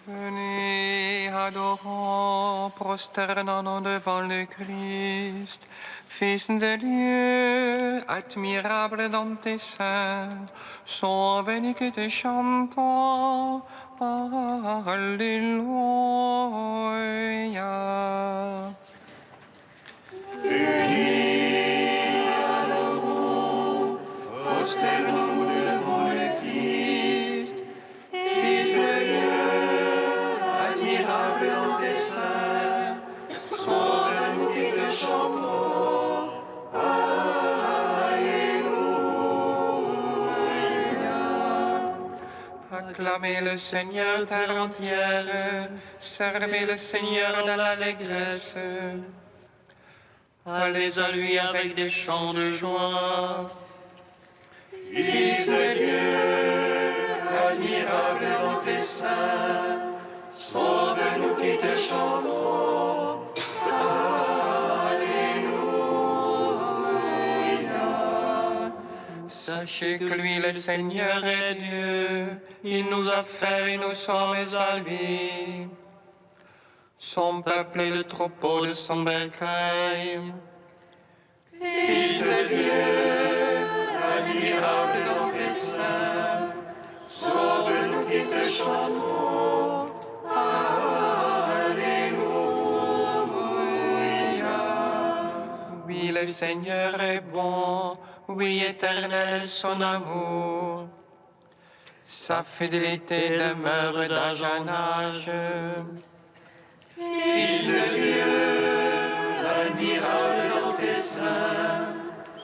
Venez, adorons, prosternons-nous devant le Christ, Fils de Dieu, admirable dans tes seins, sois venu que te chantons, Alléluia. Venez, adorons, prosternons-nous devant le Christ, Fils de Dieu, admirable dans tes seins, sauve-nous qui te chantons, Alléluia. Acclamez le Seigneur terre entière, servez le Seigneur dans l'allégresse. Allez à lui avec des chants de joie. Fils de Dieu, admirable dans tes seins, sauve-nous qui te chantons. Alléluia. Sachez que lui, le Seigneur, est Dieu. Il nous a fait et nous sommes à lui. Son peuple est le troupeau de son bercail. Fils de Dieu, admirable dans tes seins, sauve-nous qui te chantons. Alléluia. Oui, le Seigneur est bon, oui, éternel son amour. Sa fidélité demeure d'âge en âge. Fils de Dieu, admirable dans tes seins,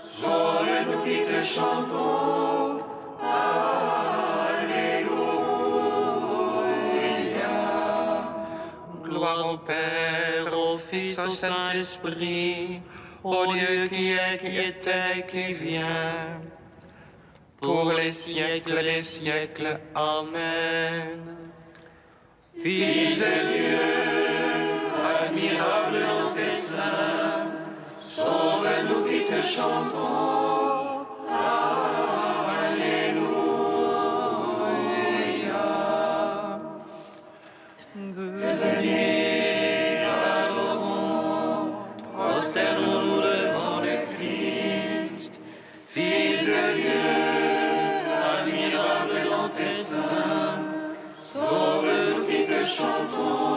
sauve-nous qui te chantons. Alléluia. Gloire au Père, au Fils, au Saint-Esprit, au Dieu qui était et qui vient, pour les siècles des siècles. Amen. Fils de Dieu, admirable dans tes seins, sauve-nous qui te chantons. Alléluia. Venez, adorons, prosternons-nous devant le Christ, Fils de Dieu, admirable dans tes seins, sauve-nous qui te chantons.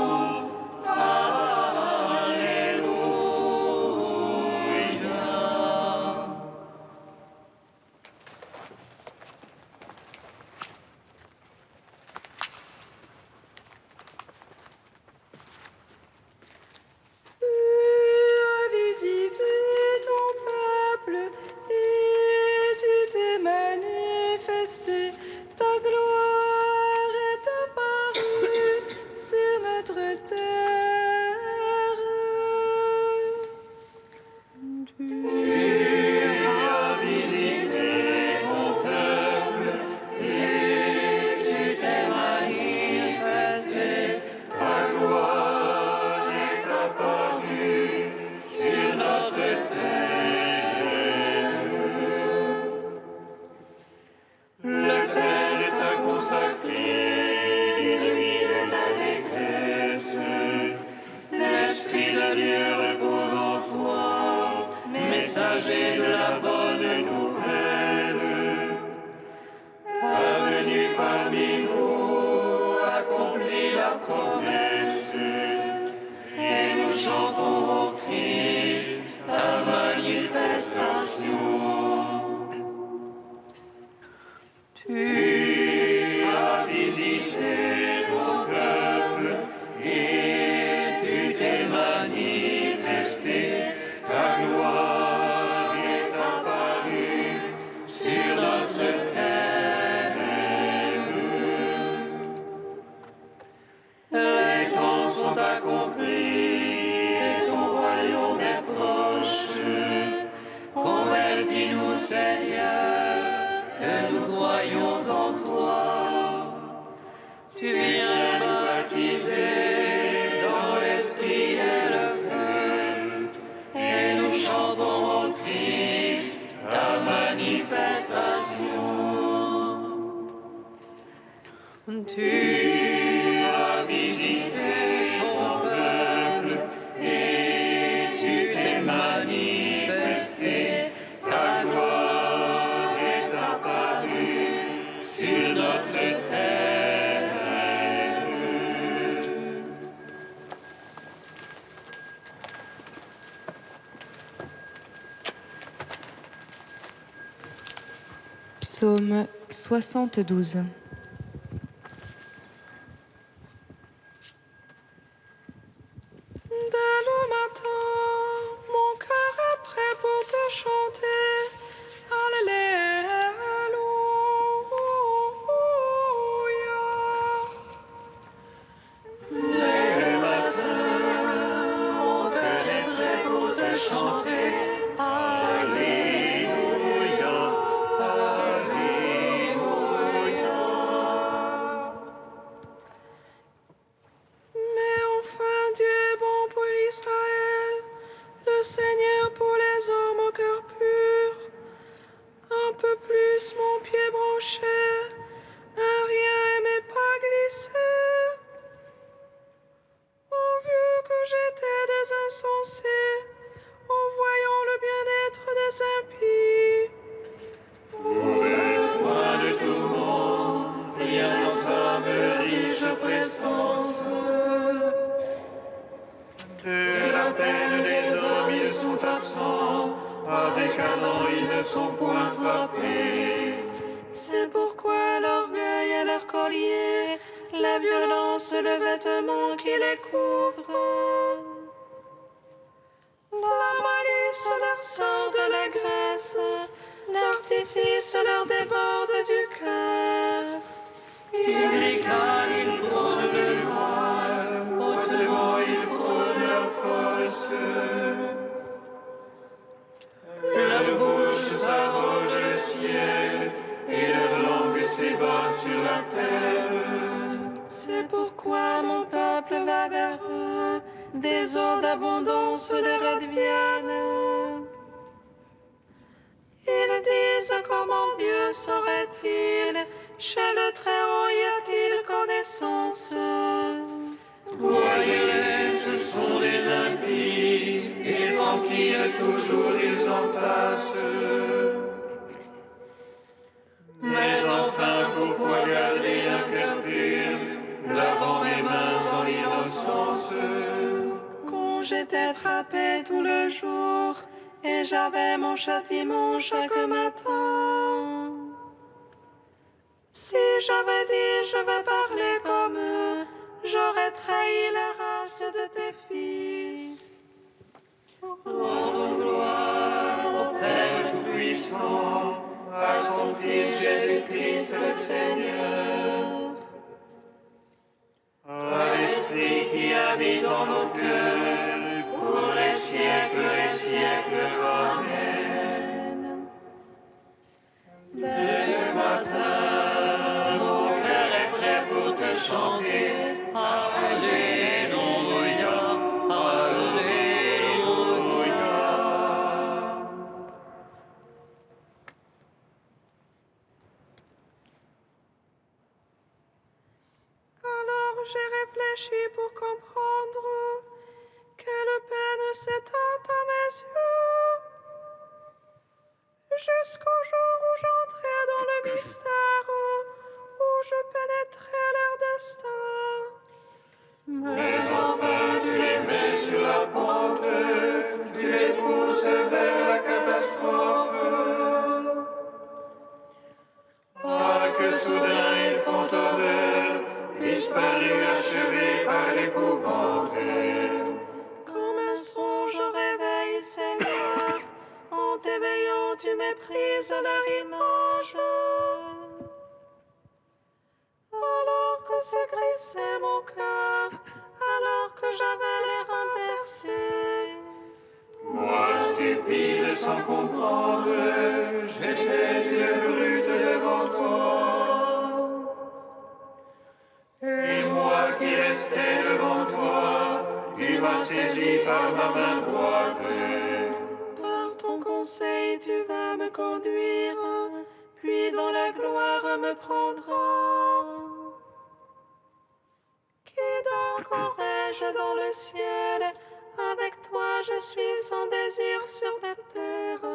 Tu as Psaume 72. Dès le matin, mon cœur est prêt pour te chanter. Alléluia. Dès le matin, mon cœur est prêt pour te chanter. Alléluia, Alléluia. Mais enfin Dieu est bon pour Israël, le Seigneur pour les hommes au cœur pur. Un peu plus mon pied branché, un rien aimait pas glisser. Au vu que j'étais des insensés, en voyant le bien-être des impies. Point de tourment, rien n'entame le riche prestance. De la peine des hommes, ils sont absents. Avec Adam, ils ne sont point frappés. C'est pourquoi l'orgueil est leur collier, la violence le vêtement qui les couvre. La malice leur sort de l'aigresse, l'artifice leur déborde du cœur. Ils ricanent, ils prônent le mal, hautement ils prônent la force. Leur bouche s'arroge le ciel, et leur langue s'ébat sur la terre. C'est pourquoi mon peuple va vers eux, des eaux d'abondance leur adviennent. Ils disent comment Dieu saurait-il, chez le Très-Haut y a-t-il connaissance? Voyez-les, ce sont des impies, et tranquilles toujours ils entassent. Mais enfin, pourquoi garder un cœur pur, lavant mes mains en innocence? Quand j'étais frappé tout le jour, et j'avais mon châtiment chaque matin. Si j'avais dit je vais parler comme eux, j'aurais trahi la race de tes fils. Rendons gloire au Père Tout-Puissant, à son Fils Jésus-Christ le Seigneur, à l'Esprit qui habite en nos cœurs, pour les siècles Amen. Dès le matin, mon cœur est prêt pour te chanter. Alléluia, Alléluia. Alors j'ai réfléchi pour comprendre quelle peine s'étend à mes yeux, jusqu'au jour où j'entrai dans le mystère, où je pénétrai leur destin. Mais enfin tu les mets sur la pente, tu les pousses vers la catastrophe. Ah, que soudain ils font horreur, disparus, achevés par l'épouvante. Comme un songe au réveil, Seigneur, en t'éveillant tu méprises leur image. Alors que se grisait mon cœur, alors que j'avais l'air inversé. Moi, stupide sans comprendre, j'étais une brute devant toi. Et moi qui restais devant toi, tu m'as saisi par ma main droite. Par ton conseil tu vas me conduire, puis dans la gloire me prendras. Qui donc aurais-je dans le ciel? Avec toi je suis sans désir sur la terre.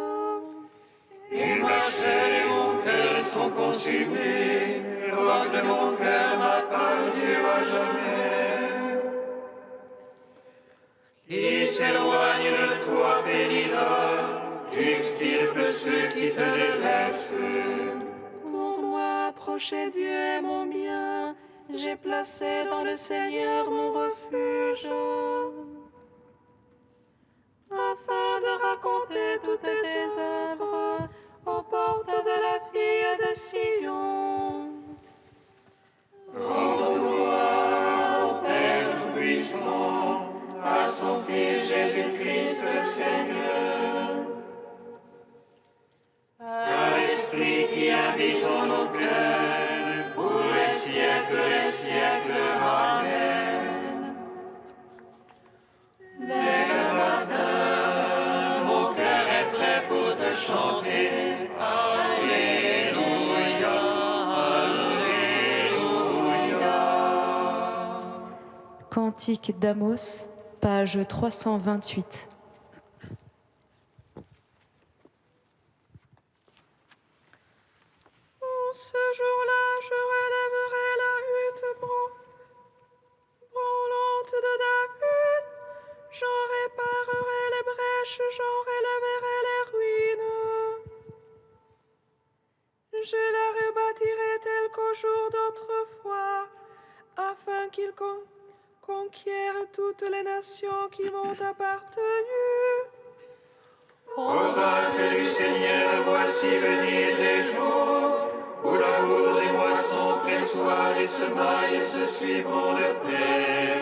Et ma chair et mon cœur sont consumés, roc de mon cœur m'a parlé à jamais. Qui s'éloigne de toi périra, tu extirpes ceux qui te délaissent. rocher, Dieu est mon bien. J'ai placé dans le Seigneur mon refuge. Afin de raconter toutes ses œuvres aux portes de la fille de Sion. À son Fils Jésus-Christ le Seigneur, à l'Esprit qui habite en nos cœurs, pour les siècles des siècles. Amen. Dès le matin, mon cœur est prêt pour te chanter. Alléluia, Alléluia. Cantique d'Amos, page 328. En ce jour-là, je relèverai la hutte branlante de David. J'en réparerai les brèches, j'en relèverai les ruines. Je la rebâtirai telle qu'au jour d'autrefois, afin qu'il conquiert toutes les nations qui m'ont appartenu. Oracle du Seigneur, voici venir des jours où l'amour des moissons pressoir et semailles se suivront de près.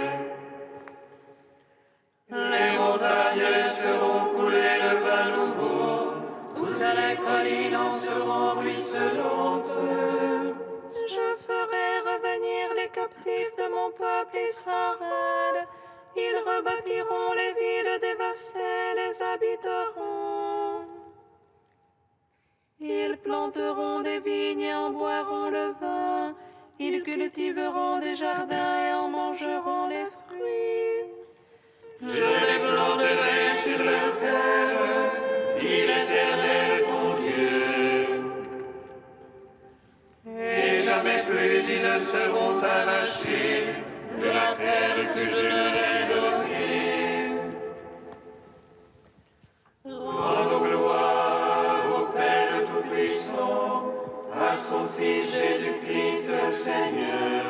Les montagnes seront coulées de vin nouveau, toutes les collines en seront ruisselantes. Je ferai revenir les captifs de mon peuple Israël. Ils rebâtiront les villes dévastées, les habiteront. Ils planteront des vignes et en boiront le vin. Ils cultiveront des jardins et en mangeront les fruits. Je les planterai sur leur terre, dit l'Éternel ton Dieu. Et jamais plus ils ne seront arrachés de la terre que je leur ai donnée. Rendons gloire au Père Tout-Puissant, à son Fils Jésus-Christ le Seigneur,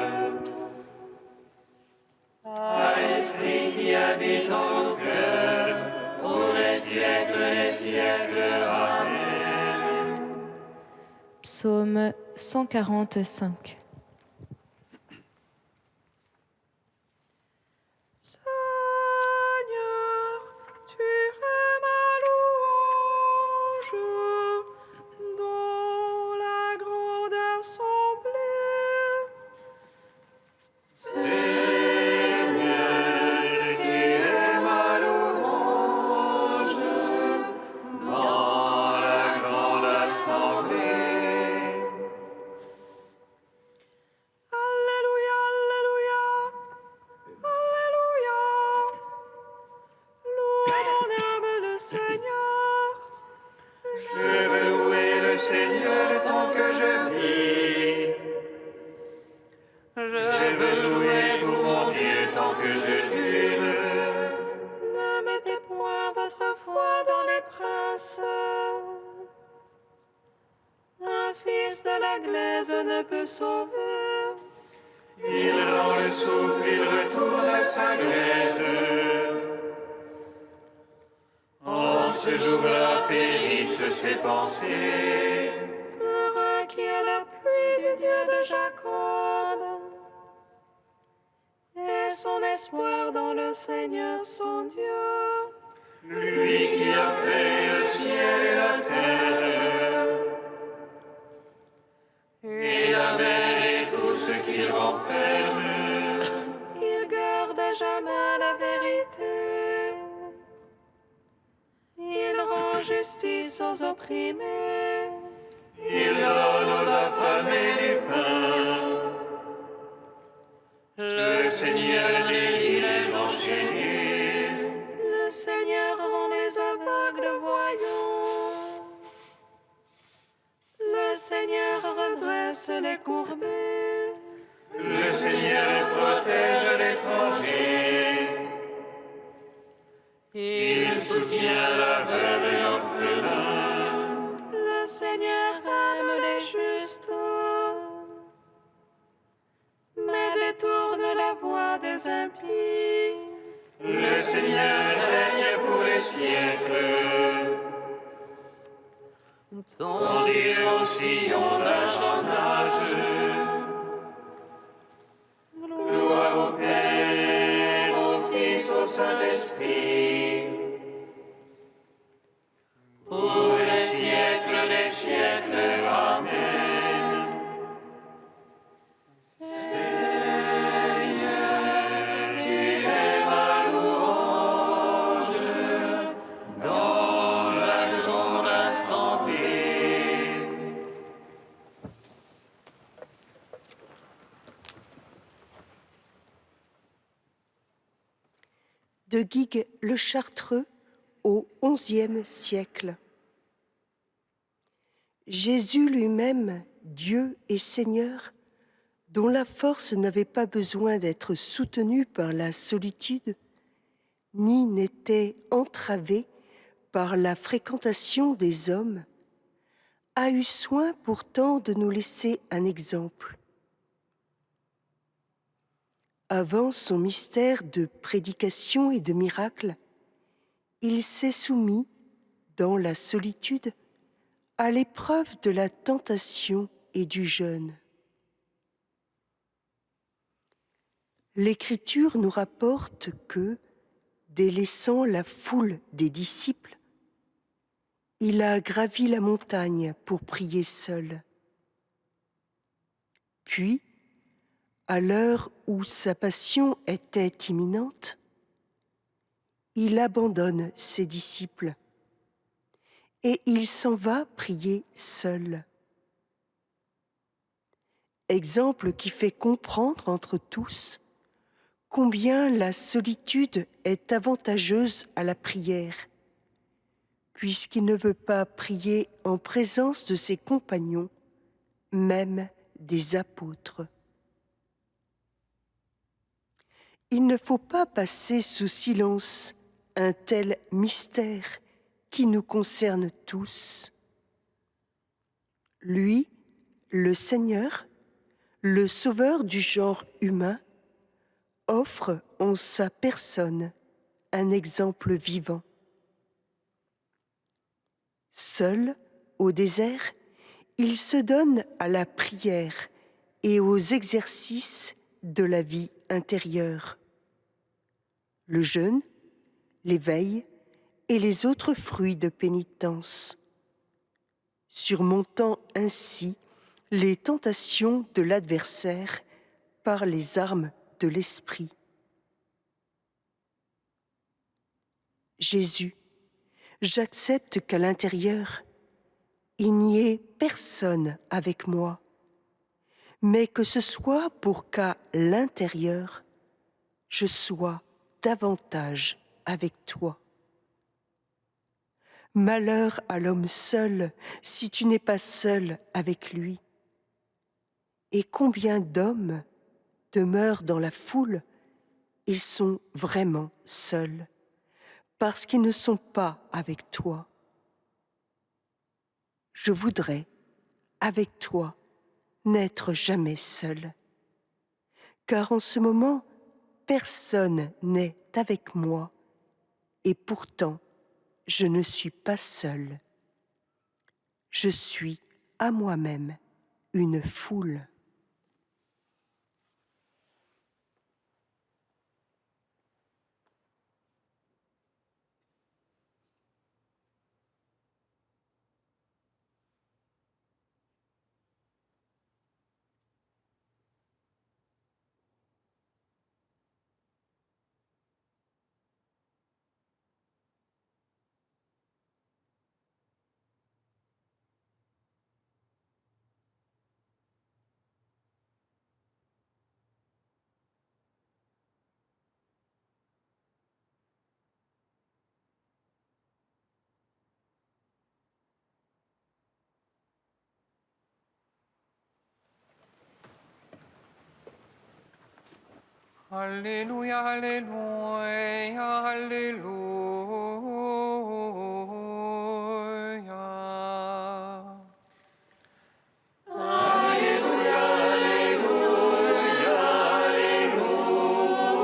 à l'Esprit qui habite en nos cœurs, pour les siècles des siècles. Amen. Psaume 145. Seigneur, tu es ma louange dans la grande assemblée. Seigneur, tu es ma louange dans la grande assemblée. Alléluia, Alléluia, Alléluia. Loue mon âme le Seigneur. Je veux louer le Seigneur tant que je vis. Je veux jouer pour mon Dieu tant que je dure. Ne mettez point votre foi dans les princes. Un fils de la glaise ne peut sauver. Il rend le souffle, il retourne sa glaise. En ce jour-là périssent ses pensées. Heureux qui est l'appui du Dieu de Jacob. Et son espoir dans le Seigneur son Dieu. Lui qui a fait le ciel et la terre, et la mer et tout ce qu'il renferme. Il garde à jamais la vérité. Il rend justice aux opprimés. Il donne aux affamés du pain. Le Seigneur délie les enchaînés. Le Seigneur rend les aveugles voyants. Le Seigneur redresse les courbés. Le Seigneur protège l'étranger. Il soutient la veuve et l'orphelin. Le Seigneur aime les justes. loi des impies. Le Seigneur règne pour les siècles. Ton Dieu aussi on d'âge en âge. Gloire au Père, au Fils, au Saint-Esprit. Pour les siècles des siècles. Amen. Seigneur, tu es ma louange dans la grande assemblée. De Guigues le Chartreux au XIe siècle. Jésus lui-même, Dieu et Seigneur, dont la force n'avait pas besoin d'être soutenue par la solitude, ni n'était entravée par la fréquentation des hommes, a eu soin pourtant de nous laisser un exemple. Avant son mystère de prédication et de miracle, il s'est soumis, dans la solitude, à l'épreuve de la tentation et du jeûne. L'Écriture nous rapporte que, délaissant la foule des disciples, il a gravi la montagne pour prier seul. Puis, à l'heure où sa passion était imminente, il abandonne ses disciples et il s'en va prier seul. Exemple qui fait comprendre entre tous combien la solitude est avantageuse à la prière, puisqu'il ne veut pas prier en présence de ses compagnons, même des apôtres. Il ne faut pas passer sous silence un tel mystère qui nous concerne tous. Lui, le Seigneur, le Sauveur du genre humain, offre en sa personne un exemple vivant. Seul, au désert, il se donne à la prière et aux exercices de la vie intérieure. Le jeûne, l'éveil et les autres fruits de pénitence, surmontant ainsi les tentations de l'adversaire par les armes de l'esprit. Jésus, j'accepte qu'à l'intérieur, il n'y ait personne avec moi, mais que ce soit pour qu'à l'intérieur, je sois davantage avec toi. Malheur à l'homme seul si tu n'es pas seul avec lui. Et combien d'hommes demeurent dans la foule et sont vraiment seuls, parce qu'ils ne sont pas avec toi. Je voudrais, avec toi, n'être jamais seul, car en ce moment, personne n'est avec moi, et pourtant, je ne suis pas seul. Je suis à moi-même une foule. Alléluia, Alléluia, Alléluia. Alléluia, Alléluia, Alléluia.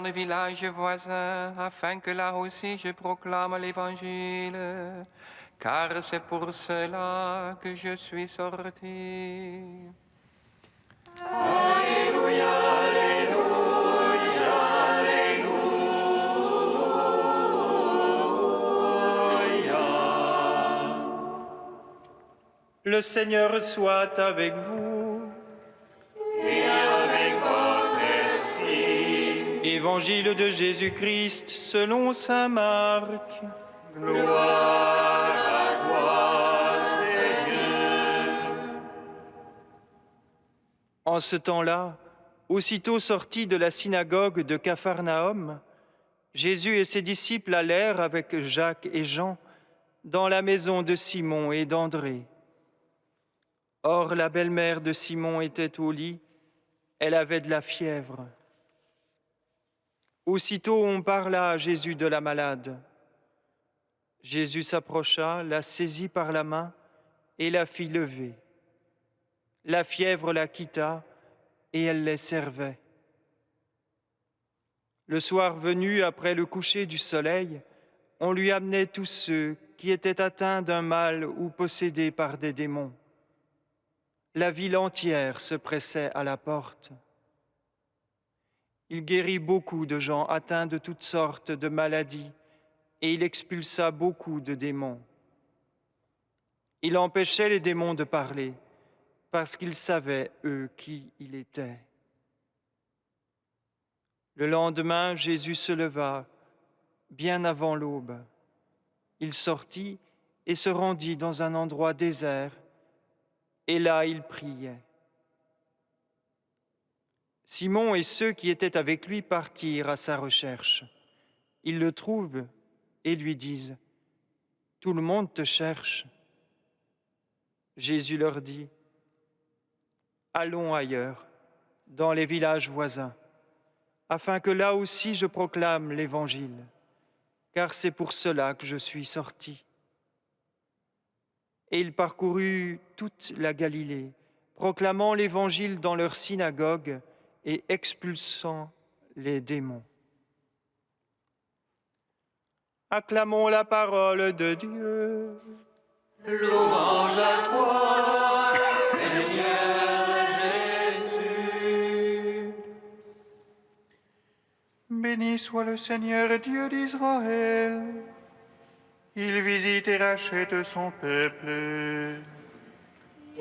dans le village voisin, afin que là aussi je proclame l'Évangile. Car c'est pour cela que je suis sorti. Alléluia, Alléluia, Alléluia. Le Seigneur soit avec vous. Et avec votre esprit. Évangile de Jésus-Christ selon saint Marc. Gloire à toi, Seigneur. En ce temps-là, aussitôt sortis de la synagogue de Capharnaüm, Jésus et ses disciples allèrent avec Jacques et Jean dans la maison de Simon et d'André. Or, la belle-mère de Simon était au lit, elle avait de la fièvre. Aussitôt, on parla à Jésus de la malade. Jésus s'approcha, la saisit par la main et la fit lever. La fièvre la quitta et elle les servait. Le soir venu, après le coucher du soleil, on lui amenait tous ceux qui étaient atteints d'un mal ou possédés par des démons. La ville entière se pressait à la porte. Il guérit beaucoup de gens atteints de toutes sortes de maladies et il expulsa beaucoup de démons. Il empêchait les démons de parler parce qu'ils savaient, eux, qui il était. Le lendemain, Jésus se leva, bien avant l'aube. Il sortit et se rendit dans un endroit désert, et là il priait. Simon et ceux qui étaient avec lui partirent à sa recherche. Ils le trouvent et lui disent : « Tout le monde te cherche. » Jésus leur dit : « Allons ailleurs, dans les villages voisins, afin que là aussi je proclame l'Évangile, car c'est pour cela que je suis sorti. » Et il parcourut toute la Galilée, proclamant l'Évangile dans leurs synagogues et expulsant les démons. Acclamons la parole de Dieu. Louange à toi, Seigneur Jésus. Béni soit le Seigneur Dieu d'Israël. Il visite et rachète son peuple.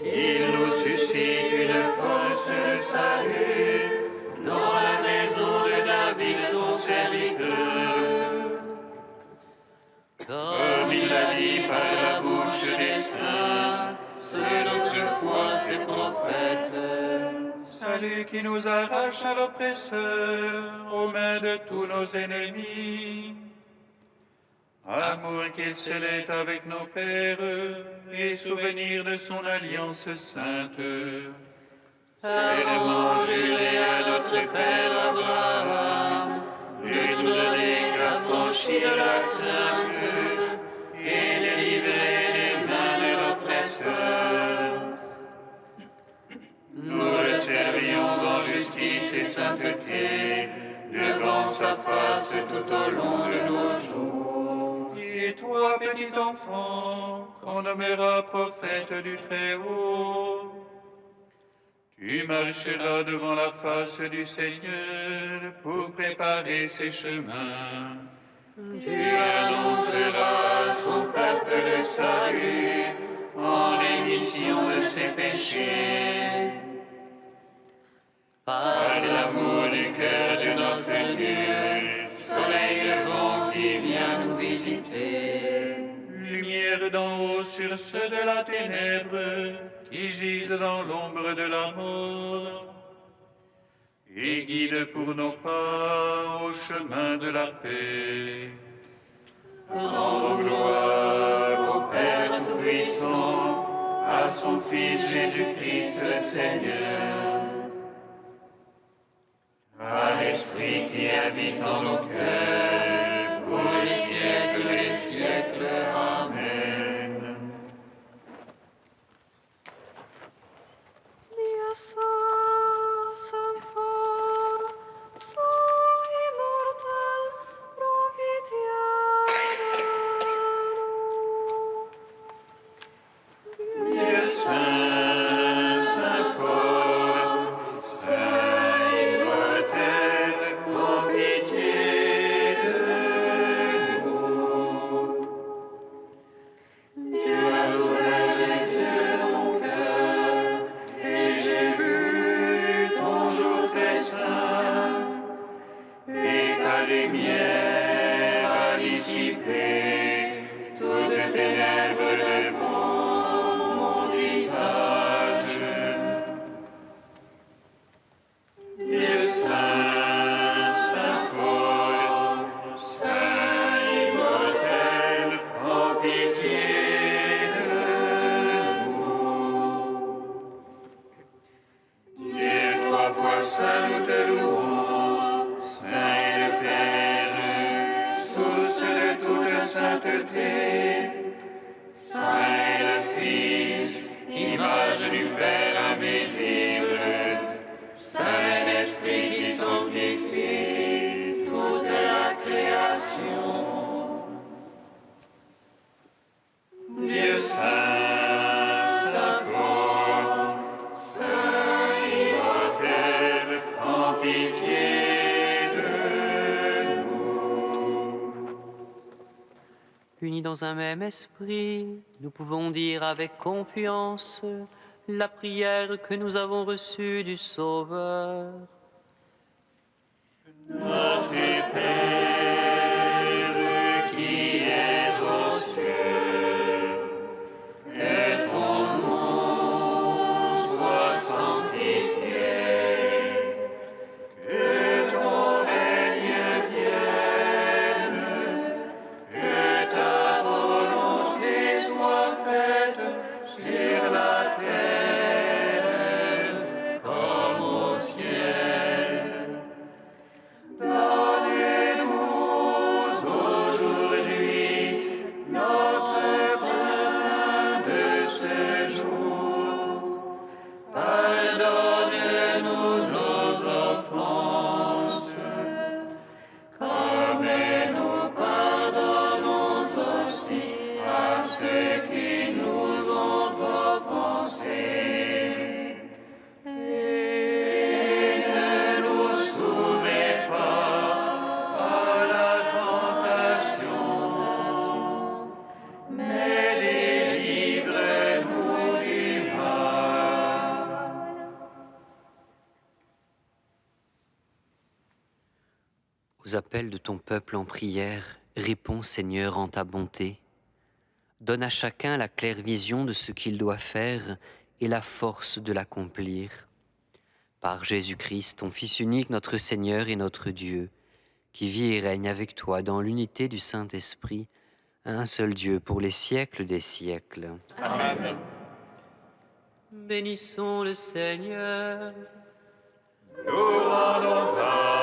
Il nous suscite une force de salut dans la maison de David, son serviteur. Comme il l'a dit par la bouche des saints, selon autrefois ses prophètes. Salut qui nous arrache à l'oppresseur, aux mains de tous nos ennemis. Amour qu'il scellait avec nos pères et souvenir de son alliance sainte. Serment juré à notre Père Abraham, de nous donner qu'à franchir la crainte et délivrer les mains de l'oppresseur. Nous le servions en justice et sainteté, devant sa face tout au long de nos jours. Et toi, petit enfant, qu'on nommera prophète du Très-Haut, tu marcheras devant la face du Seigneur pour préparer ses chemins. Tu annonceras à son peuple le salut en rémission de ses péchés. Par l'amour du cœur de notre Dieu, soleil levant qui vient nous visiter. Lumière d'en haut sur ceux de la ténèbre qui gisent dans l'ombre de la mort. Et guide pour nos pas au chemin de la paix. Rendons gloire au Père Tout-Puissant, à son Fils Jésus-Christ le Seigneur, à l'Esprit qui habite en nos cœurs, pour les siècles des siècles. Amen. Lia sa, sam for, so imo toutes ténèbres devant mon visage. Dieu saint, saint fort, saint immortel, en pitié de nous. Dieu trois fois saint, nous te louons, saint et le Père, source de toute sainteté, saint et le Fils, image du Père invisible, Saint-Esprit qui sanctifie toute la création. Dieu saint, saint fort, saint immortel, en pitié de nous. Unis dans un même esprit, nous pouvons dire avec confiance la prière que nous avons reçue du Sauveur. Notre Père qui es aux cieux, que ton nom soit sanctifié, que ton règne vienne, que ta volonté soit faite sur la terre comme au ciel. Donne-nous aujourd'hui notre pain de ce jour. Pardonne-nous nos offenses, comme nous pardonnons aussi à ceux qui nous ont offensés. Et ne nous soumets pas à la tentation, mais délivre-nous du mal. Aux appels de ton peuple en prière, réponds Seigneur en ta bonté. Donne à chacun la claire vision de ce qu'il doit faire et la force de l'accomplir. Par Jésus-Christ, ton Fils unique, notre Seigneur et notre Dieu, qui vit et règne avec toi dans l'unité du Saint-Esprit, un seul Dieu pour les siècles des siècles. Amen. Bénissons le Seigneur. Nous rendons grâce